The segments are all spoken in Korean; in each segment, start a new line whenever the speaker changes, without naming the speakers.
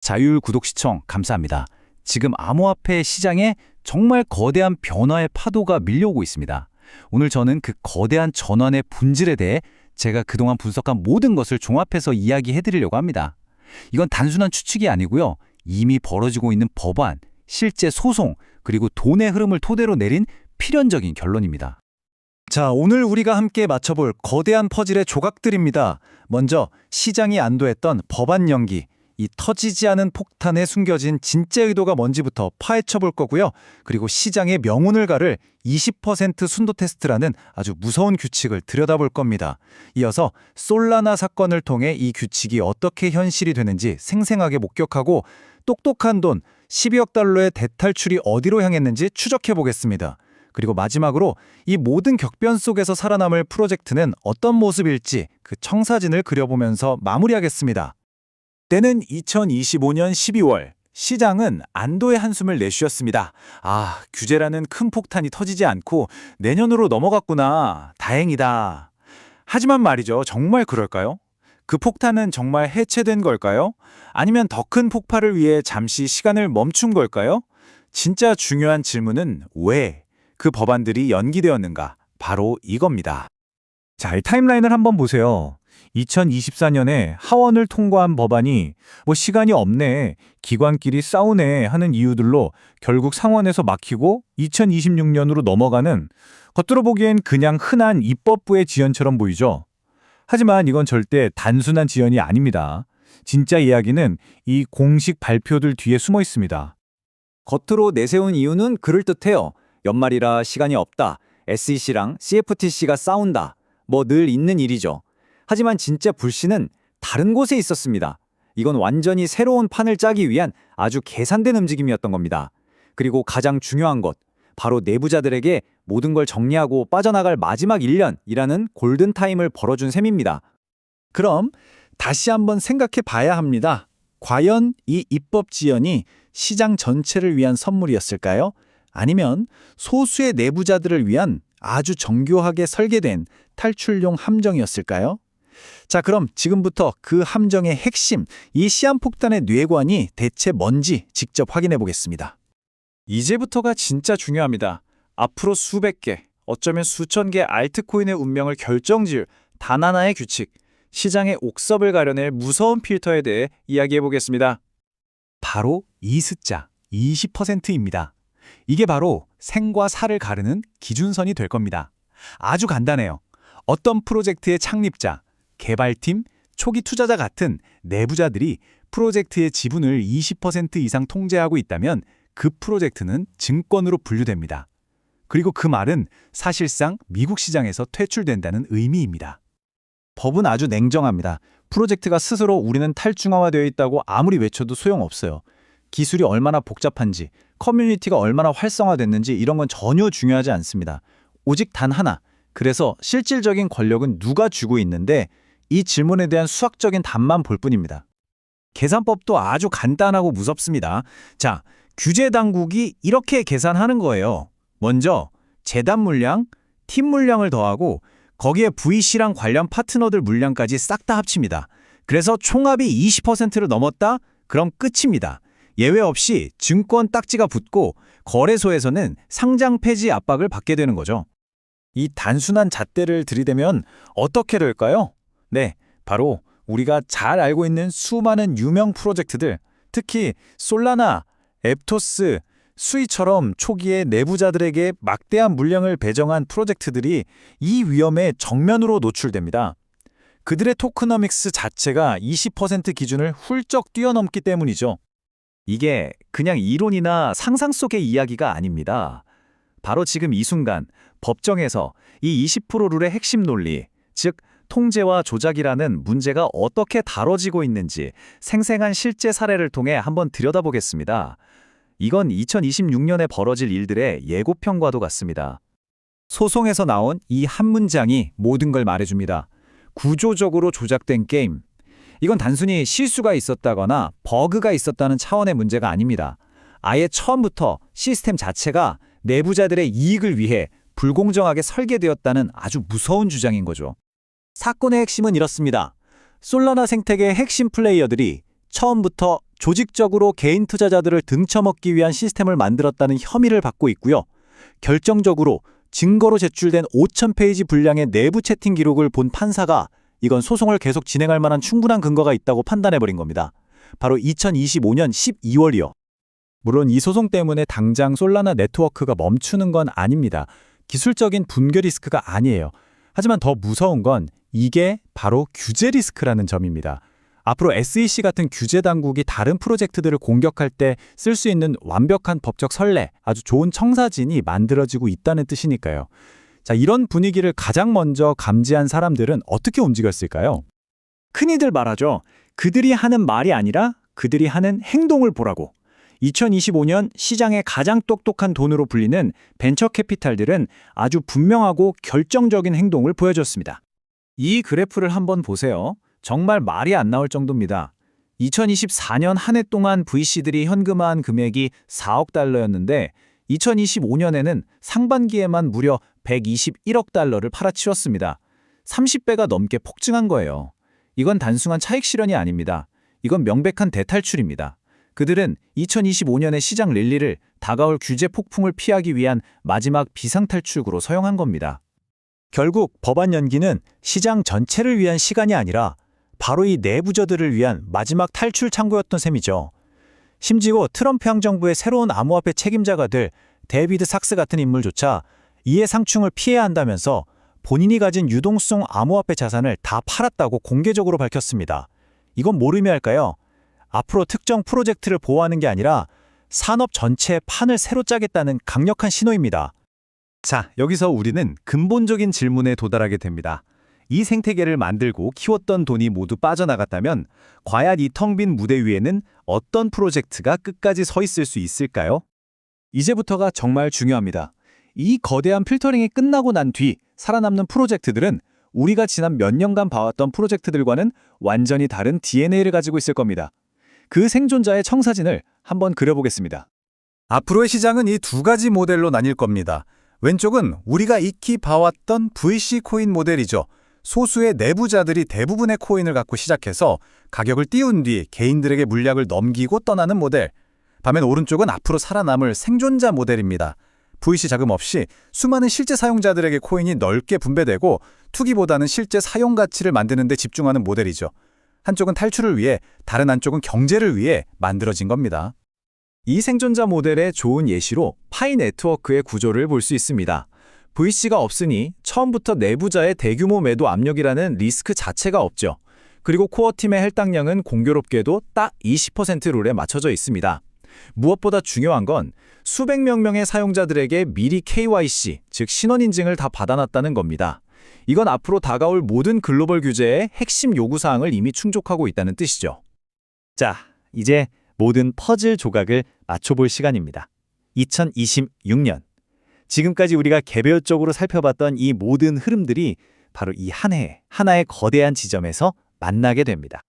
자율 구독 시청 감사합니다. 지금 암호화폐 시장에 정말 거대한 변화의 파도가 밀려오고 있습니다. 오늘 저는 그 거대한 전환의 본질에 대해 제가 그동안 분석한 모든 것을 종합해서 이야기해 드리려고 합니다. 이건 단순한 추측이 아니고요. 이미 벌어지고 있는 법안, 실제 소송, 그리고 돈의 흐름을 토대로 내린 필연적인 결론입니다.
자, 오늘 우리가 함께 맞춰볼 거대한 퍼즐의 조각들입니다. 먼저 시장이 안도했던 법안 연기, 이 터지지 않은 폭탄에 숨겨진 진짜 의도가 뭔지부터 파헤쳐 볼 거고요. 그리고 시장의 명운을 가를 20% 순도 테스트라는 아주 무서운 규칙을 들여다볼 겁니다. 이어서 솔라나 사건을 통해 이 규칙이 어떻게 현실이 되는지 생생하게 목격하고 똑똑한 돈 12억 달러의 대탈출이 어디로 향했는지 추적해 보겠습니다. 그리고 마지막으로 이 모든 격변 속에서 살아남을 프로젝트는 어떤 모습일지 그 청사진을 그려보면서 마무리하겠습니다. 때는 2025년 12월, 시장은 안도의 한숨을 내쉬었습니다. 아, 규제라는 큰 폭탄이 터지지 않고 내년으로 넘어갔구나. 다행이다. 하지만 말이죠, 정말 그럴까요? 그 폭탄은 정말 해체된 걸까요? 아니면 더 큰 폭발을 위해 잠시 시간을 멈춘 걸까요? 진짜 중요한 질문은 왜 그 법안들이 연기되었는가? 바로 이겁니다. 자, 이 타임라인을 한번 보세요. 2024년에 하원을 통과한 법안이 시간이 없네, 기관끼리 싸우네 하는 이유들로 결국 상원에서 막히고 2026년으로 넘어가는, 겉으로 보기엔 그냥 흔한 입법부의 지연처럼 보이죠. 하지만 이건 절대 단순한 지연이 아닙니다. 진짜 이야기는 이 공식 발표들 뒤에 숨어 있습니다.
겉으로 내세운 이유는 그럴듯해요. 연말이라 시간이 없다. SEC랑 CFTC가 싸운다. 늘 있는 일이죠. 하지만 진짜 불씨는 다른 곳에 있었습니다. 이건 완전히 새로운 판을 짜기 위한 아주 계산된 움직임이었던 겁니다. 그리고 가장 중요한 것, 바로 내부자들에게 모든 걸 정리하고 빠져나갈 마지막 1년이라는 골든타임을 벌어준 셈입니다.
그럼 다시 한번 생각해 봐야 합니다. 과연 이 입법 지연이 시장 전체를 위한 선물이었을까요? 아니면 소수의 내부자들을 위한 아주 정교하게 설계된 탈출용 함정이었을까요? 자, 그럼 지금부터 그 함정의 핵심, 이 시한폭탄의 뇌관이 대체 뭔지 직접 확인해 보겠습니다.
이제부터가 진짜 중요합니다. 앞으로 수백 개, 어쩌면 수천 개 알트코인의 운명을 결정지을 단 하나의 규칙, 시장의 옥섭을 가려낼 무서운 필터에 대해 이야기해 보겠습니다.
바로 이 숫자, 20%입니다. 이게 바로 생과 사를 가르는 기준선이 될 겁니다. 아주 간단해요. 어떤 프로젝트의 창립자, 개발팀, 초기 투자자 같은 내부자들이 프로젝트의 지분을 20% 이상 통제하고 있다면 그 프로젝트는 증권으로 분류됩니다. 그리고 그 말은 사실상 미국 시장에서 퇴출된다는 의미입니다. 법은 아주 냉정합니다. 프로젝트가 스스로 우리는 탈중앙화되어 있다고 아무리 외쳐도 소용없어요. 기술이 얼마나 복잡한지, 커뮤니티가 얼마나 활성화됐는지 이런 건 전혀 중요하지 않습니다. 오직 단 하나, 그래서 실질적인 권력은 누가 쥐고 있는데, 이 질문에 대한 수학적인 답만 볼 뿐입니다. 계산법도 아주 간단하고 무섭습니다. 자, 규제 당국이 이렇게 계산하는 거예요. 먼저 재단 물량, 팀 물량을 더하고 거기에 VC랑 관련 파트너들 물량까지 싹 다 합칩니다. 그래서 총합이 20%를 넘었다? 그럼 끝입니다. 예외 없이 증권 딱지가 붙고 거래소에서는 상장 폐지 압박을 받게 되는 거죠. 이 단순한 잣대를 들이대면 어떻게 될까요? 네, 바로 우리가 잘 알고 있는 수많은 유명 프로젝트들, 특히 솔라나, 앱토스, 수이처럼 초기에 내부자들에게 막대한 물량을 배정한 프로젝트들이 이 위험에 정면으로 노출됩니다. 그들의 토크너믹스 자체가 20% 기준을 훌쩍 뛰어넘기 때문이죠. 이게 그냥 이론이나 상상 속의 이야기가 아닙니다. 바로 지금 이 순간 법정에서 이 20% 룰의 핵심 논리, 즉 통제와 조작이라는 문제가 어떻게 다뤄지고 있는지 생생한 실제 사례를 통해 한번 들여다보겠습니다. 이건 2026년에 벌어질 일들의 예고편과도 같습니다. 소송에서 나온 이 한 문장이 모든 걸 말해줍니다. 구조적으로 조작된 게임. 이건 단순히 실수가 있었다거나 버그가 있었다는 차원의 문제가 아닙니다. 아예 처음부터 시스템 자체가 내부자들의 이익을 위해 불공정하게 설계되었다는 아주 무서운 주장인 거죠. 사건의 핵심은 이렇습니다. 솔라나 생태계의 핵심 플레이어들이 처음부터 조직적으로 개인 투자자들을 등쳐먹기 위한 시스템을 만들었다는 혐의를 받고 있고요. 결정적으로 증거로 제출된 5,000페이지 분량의 내부 채팅 기록을 본 판사가 이건 소송을 계속 진행할 만한 충분한 근거가 있다고 판단해버린 겁니다. 바로 2025년 12월이요. 물론 이 소송 때문에 당장 솔라나 네트워크가 멈추는 건 아닙니다. 기술적인 붕괴 리스크가 아니에요. 하지만 더 무서운 건 이게 바로 규제 리스크라는 점입니다. 앞으로 SEC 같은 규제 당국이 다른 프로젝트들을 공격할 때 쓸 수 있는 완벽한 법적 선례, 아주 좋은 청사진이 만들어지고 있다는 뜻이니까요. 자, 이런 분위기를 가장 먼저 감지한 사람들은 어떻게 움직였을까요?
흔히들 말하죠. 그들이 하는 말이 아니라 그들이 하는 행동을 보라고. 2025년 시장의 가장 똑똑한 돈으로 불리는 벤처 캐피탈들은 아주 분명하고 결정적인 행동을 보여줬습니다. 이 그래프를 한번 보세요. 정말 말이 안 나올 정도입니다. 2024년 한 해 동안 VC들이 현금화한 금액이 4억 달러였는데 2025년에는 상반기에만 무려 121억 달러를 팔아치웠습니다. 30배가 넘게 폭증한 거예요. 이건 단순한 차익 실현이 아닙니다. 이건 명백한 대탈출입니다. 그들은 2025년의 시장 랠리를 다가올 규제 폭풍을 피하기 위한 마지막 비상탈출구로 사용한 겁니다.
결국 법안 연기는 시장 전체를 위한 시간이 아니라 바로 이 내부자들을 위한 마지막 탈출 창구였던 셈이죠. 심지어 트럼프 행정부의 새로운 암호화폐 책임자가 될 데이비드 삭스 같은 인물조차 이해 상충을 피해야 한다면서 본인이 가진 유동성 암호화폐 자산을 다 팔았다고 공개적으로 밝혔습니다. 이건 뭘 의미할까요? 앞으로 특정 프로젝트를 보호하는 게 아니라 산업 전체의 판을 새로 짜겠다는 강력한 신호입니다. 자, 여기서 우리는 근본적인 질문에 도달하게 됩니다. 이 생태계를 만들고 키웠던 돈이 모두 빠져나갔다면 과연 이 텅 빈 무대 위에는 어떤 프로젝트가 끝까지 서 있을 수 있을까요? 이제부터가 정말 중요합니다. 이 거대한 필터링이 끝나고 난 뒤 살아남는 프로젝트들은 우리가 지난 몇 년간 봐왔던 프로젝트들과는 완전히 다른 DNA를 가지고 있을 겁니다. 그 생존자의 청사진을 한번 그려보겠습니다.
앞으로의 시장은 이 두 가지 모델로 나뉠 겁니다. 왼쪽은 우리가 익히 봐왔던 VC 코인 모델이죠. 소수의 내부자들이 대부분의 코인을 갖고 시작해서 가격을 띄운 뒤 개인들에게 물량을 넘기고 떠나는 모델. 반면 오른쪽은 앞으로 살아남을 생존자 모델입니다. VC 자금 없이 수많은 실제 사용자들에게 코인이 넓게 분배되고 투기보다는 실제 사용 가치를 만드는 데 집중하는 모델이죠. 한쪽은 탈출을 위해 다른 한쪽은 경제를 위해 만들어진 겁니다.
이 생존자 모델의 좋은 예시로 파이 네트워크의 구조를 볼 수 있습니다. VC가 없으니 처음부터 내부자의 대규모 매도 압력이라는 리스크 자체가 없죠. 그리고 코어팀의 할당량은 공교롭게도 딱 20% 룰에 맞춰져 있습니다. 무엇보다 중요한 건 수백 명의 사용자들에게 미리 KYC, 즉 신원인증을 다 받아놨다는 겁니다. 이건 앞으로 다가올 모든 글로벌 규제의 핵심 요구사항을 이미 충족하고 있다는 뜻이죠. 자, 이제 모든 퍼즐 조각을 맞춰볼 시간입니다. 2026년. 지금까지 우리가 개별적으로 살펴봤던 이 모든 흐름들이 바로 이 한 해, 하나의 거대한 지점에서 만나게 됩니다.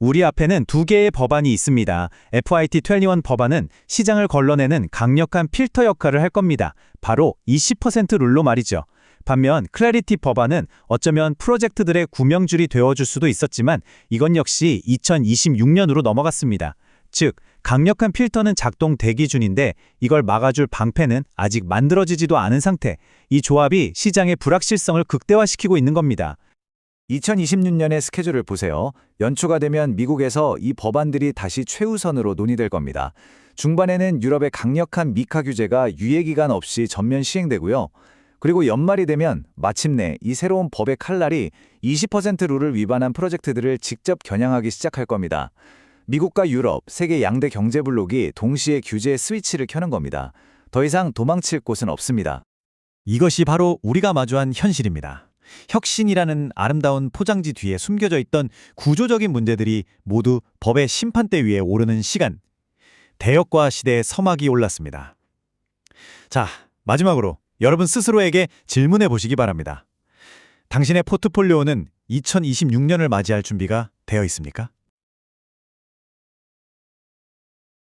우리 앞에는 두 개의 법안이 있습니다. FIT21 법안은 시장을 걸러내는 강력한 필터 역할을 할 겁니다. 바로 20% 룰로 말이죠. 반면 클래리티 법안은 어쩌면 프로젝트들의 구명줄이 되어줄 수도 있었지만 이건 역시 2026년으로 넘어갔습니다. 즉, 강력한 필터는 작동 대기 중인데 이걸 막아줄 방패는 아직 만들어지지도 않은 상태. 이 조합이 시장의 불확실성을 극대화시키고 있는 겁니다.
2026년의 스케줄을 보세요. 연초가 되면 미국에서 이 법안들이 다시 최우선으로 논의될 겁니다. 중반에는 유럽의 강력한 미카 규제가 유예기간 없이 전면 시행되고요. 그리고 연말이 되면 마침내 이 새로운 법의 칼날이 20% 룰을 위반한 프로젝트들을 직접 겨냥하기 시작할 겁니다. 미국과 유럽, 세계 양대 경제 블록이 동시에 규제의 스위치를 켜는 겁니다. 더 이상 도망칠 곳은 없습니다.
이것이 바로 우리가 마주한 현실입니다. 혁신이라는 아름다운 포장지 뒤에 숨겨져 있던 구조적인 문제들이 모두 법의 심판대 위에 오르는 시간. 대역과 시대의 서막이 올랐습니다. 자, 마지막으로 여러분 스스로에게 질문해 보시기 바랍니다. 당신의 포트폴리오는 2026년을 맞이할 준비가 되어 있습니까?